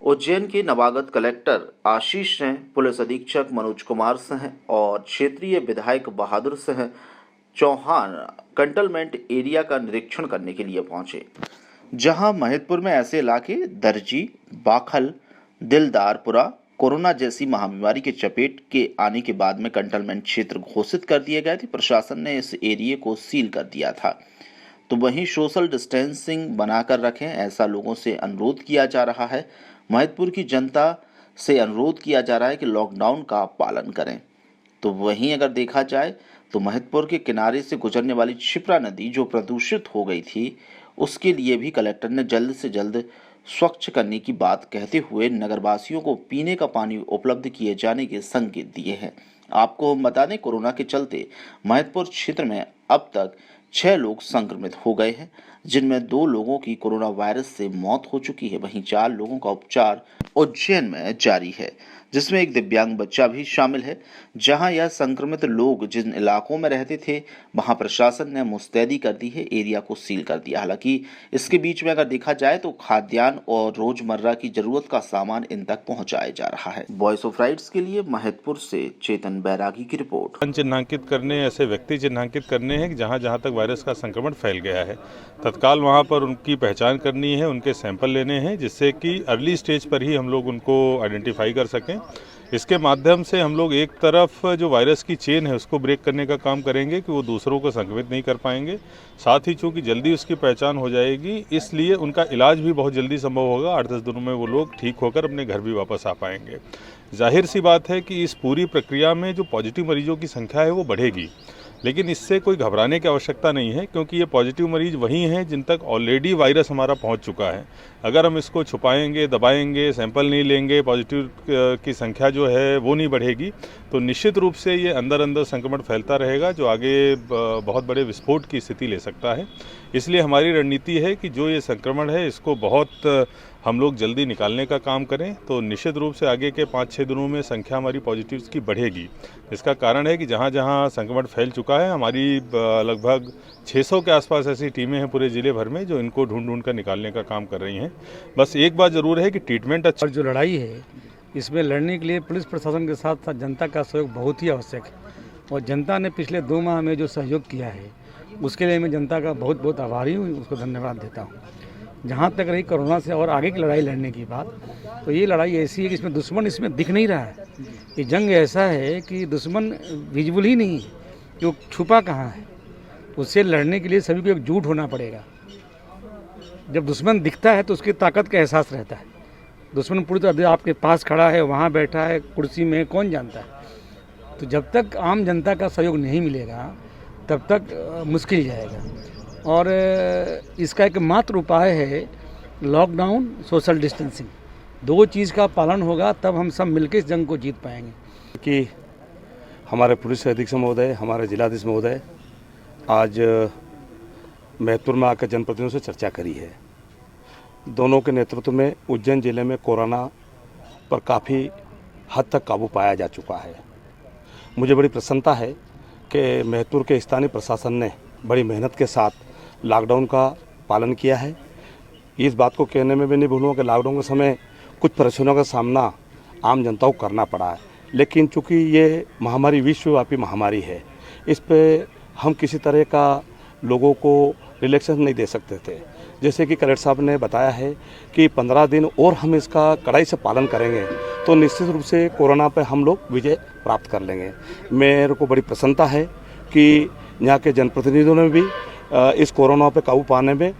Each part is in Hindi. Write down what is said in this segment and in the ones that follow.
उज्जैन के नवागत कलेक्टर आशीष सिंह, पुलिस अधीक्षक मनोज कुमार सिंह और क्षेत्रीय विधायक बहादुर सिंह चौहान कंटेनमेंट एरिया का निरीक्षण करने के लिए पहुंचे, जहां महिदपुर में ऐसे इलाके दर्जी, बाखल, दिलदारपुरा कोरोना जैसी महामारी के चपेट के आने के बाद में कंटेनमेंट क्षेत्र घोषित कर दिए गए थे। प्रशासन ने इस एरिया को सील कर दिया था। तो वहीं सोशल डिस्टेंसिंग बनाकर रखें, ऐसा लोगों से अनुरोध किया जा रहा है। महिदपुर की जनता से अनुरोध किया जा रहा है कि लॉकडाउन का पालन करें। तो वहीं अगर देखा जाए तो महिदपुर के किनारे से गुजरने वाली क्षिप्रा नदी जो प्रदूषित हो गई थी, उसके लिए भी कलेक्टर ने जल्द से जल्द स्वच्छ करने की बात कहते हुए नगरवासियों को पीने का पानी उपलब्ध किए जाने के संकेत दिए हैं। आपको हम बता दें, कोरोना के चलते महिदपुर क्षेत्र में अब तक 6 लोग संक्रमित हो गए हैं, जिनमें 2 लोगों की कोरोना वायरस से मौत हो चुकी है। वहीं 4 लोगों का उपचार उज्जैन में जारी है, जिसमें एक दिव्यांग बच्चा भी शामिल है। जहां यह संक्रमित लोग जिन इलाकों में रहते थे, वहां प्रशासन ने मुस्तैदी कर दी है, एरिया को सील कर दिया। हालांकि इसके बीच में अगर देखा जाए तो खाद्यान्न और रोजमर्रा की जरूरत का सामान इन तक पहुंचाया जा रहा है। वॉइस ऑफ राइट्स के लिए महिदपुर से चेतन बैरागी की रिपोर्ट। चिन्हांकित करने, ऐसे व्यक्ति चिन्हांकित करने हैं जहां जहां तक वायरस का संक्रमण फैल गया है, तत्काल वहां पर उनकी पहचान करनी है, उनके सैंपल लेने हैं, जिससे कि अर्ली स्टेज पर ही हम लोग उनको आइडेंटिफाई कर सकें। इसके माध्यम से हम लोग एक तरफ जो वायरस की चेन है उसको ब्रेक करने का काम करेंगे कि वो दूसरों को संक्रमित नहीं कर पाएंगे। साथ ही चूंकि जल्दी उसकी पहचान हो जाएगी, इसलिए उनका इलाज भी बहुत जल्दी संभव होगा। 8-10 दिनों में वो लोग ठीक होकर अपने घर भी वापस आ पाएंगे। जाहिर सी बात है कि इस पूरी प्रक्रिया में जो पॉजिटिव मरीजों की संख्या है वो बढ़ेगी, लेकिन इससे कोई घबराने की आवश्यकता नहीं है, क्योंकि ये पॉजिटिव मरीज वही हैं जिन तक ऑलरेडी वायरस हमारा पहुंच चुका है। अगर हम इसको छुपाएंगे, दबाएंगे, सैंपल नहीं लेंगे, पॉजिटिव की संख्या जो है वो नहीं बढ़ेगी, तो निश्चित रूप से ये अंदर अंदर संक्रमण फैलता रहेगा, जो आगे बहुत बड़े विस्फोट की स्थिति ले सकता है। इसलिए हमारी रणनीति है कि जो ये संक्रमण है इसको बहुत हम लोग जल्दी निकालने का काम करें, तो निश्चित रूप से आगे के 5-6 दिनों में संख्या हमारी पॉजिटिव्स की बढ़ेगी। इसका कारण है कि जहाँ जहाँ संक्रमण फैल चुका है, हमारी लगभग 600 के आसपास ऐसी टीमें हैं पूरे ज़िले भर में जो इनको ढूंढ कर निकालने का काम कर रही हैं। बस एक बात ज़रूर है कि ट्रीटमेंट अच्छा। और जो लड़ाई है इसमें लड़ने के लिए पुलिस प्रशासन के साथ साथ जनता का सहयोग बहुत ही आवश्यक है, और जनता ने पिछले 2 माह में जो सहयोग किया है उसके लिए मैं जनता का बहुत बहुत आभारी हूँ, उसको धन्यवाद देता हूँ। जहाँ तक रही कोरोना से और आगे की लड़ाई लड़ने की बात, तो ये लड़ाई ऐसी है कि इसमें दुश्मन इसमें दिख नहीं रहा है। ये जंग ऐसा है कि दुश्मन विजिबल ही नहीं है, जो छुपा कहाँ है। उससे लड़ने के लिए सभी को एकजुट होना पड़ेगा। जब दुश्मन दिखता है तो उसकी ताकत का एहसास रहता है। दुश्मन पूरी तरह आपके पास खड़ा है, वहाँ बैठा है कुर्सी में, कौन जानता है। तो जब तक आम जनता का सहयोग नहीं मिलेगा तब तक मुश्किल जाएगा, और इसका एक मात्र उपाय है लॉकडाउन, सोशल डिस्टेंसिंग। 2 चीज़ का पालन होगा तब हम सब मिलकर इस जंग को जीत पाएंगे। कि हमारे पुलिस अधीक्षक महोदय, हमारे जिलाधीश महोदय आज महिदपुर में आकर जनप्रतिनिधियों से चर्चा करी है। दोनों के नेतृत्व में उज्जैन जिले में कोरोना पर काफ़ी हद तक काबू पाया जा चुका है। मुझे बड़ी प्रसन्नता है कि महिदपुर के स्थानीय प्रशासन ने बड़ी मेहनत के साथ लॉकडाउन का पालन किया है। इस बात को कहने में भी नहीं भूलूंगा कि लॉकडाउन के समय कुछ परेशानियों का सामना आम जनता को करना पड़ा है, लेकिन चूंकि ये महामारी विश्वव्यापी महामारी है, इस पे हम किसी तरह का लोगों को रिलैक्सेशन नहीं दे सकते थे। जैसे कि कलेक्टर साहब ने बताया है कि 15 दिन और हम इसका कड़ाई से पालन करेंगे तो निश्चित रूप से कोरोना पे हम लोग विजय प्राप्त कर लेंगे। मेरे को बड़ी प्रसन्नता है कि यहाँ के जनप्रतिनिधियों ने भी इस कोरोना पे काबू पाने में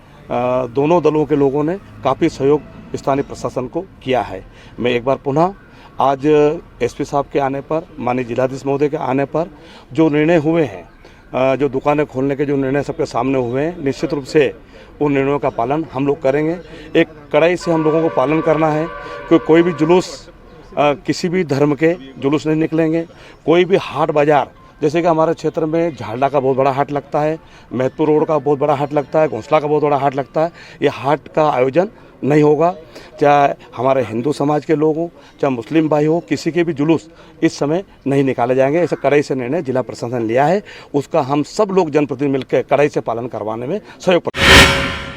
दोनों दलों के लोगों ने काफ़ी सहयोग स्थानीय प्रशासन को किया है। मैं एक बार पुनः आज एसपी साहब के आने पर, माननीय जिलाधीश महोदय के आने पर जो निर्णय हुए हैं, जो दुकानें खोलने के जो निर्णय सबके सामने हुए हैं, निश्चित रूप से उन निर्णयों का पालन हम लोग करेंगे। एक कड़ाई से हम लोगों को पालन करना है कि कोई भी जुलूस, किसी भी धर्म के जुलूस नहीं निकलेंगे। कोई भी हाट बाजार, जैसे कि हमारे क्षेत्र में झालडा का बहुत बड़ा हाट लगता है, महिदपुर रोड का बहुत बड़ा हाट लगता है, घोंसला का बहुत बड़ा हाट लगता है, ये हाट का आयोजन नहीं होगा। चाहे हमारे हिंदू समाज के लोग हों, चाहे मुस्लिम भाई हो, किसी के भी जुलूस इस समय नहीं निकाले जाएंगे। ऐसा कड़ाई से निर्णय जिला प्रशासन लिया है, उसका हम सब लोग जनप्रतिनिधि मिलकर कड़ाई से पालन करवाने में सहयोग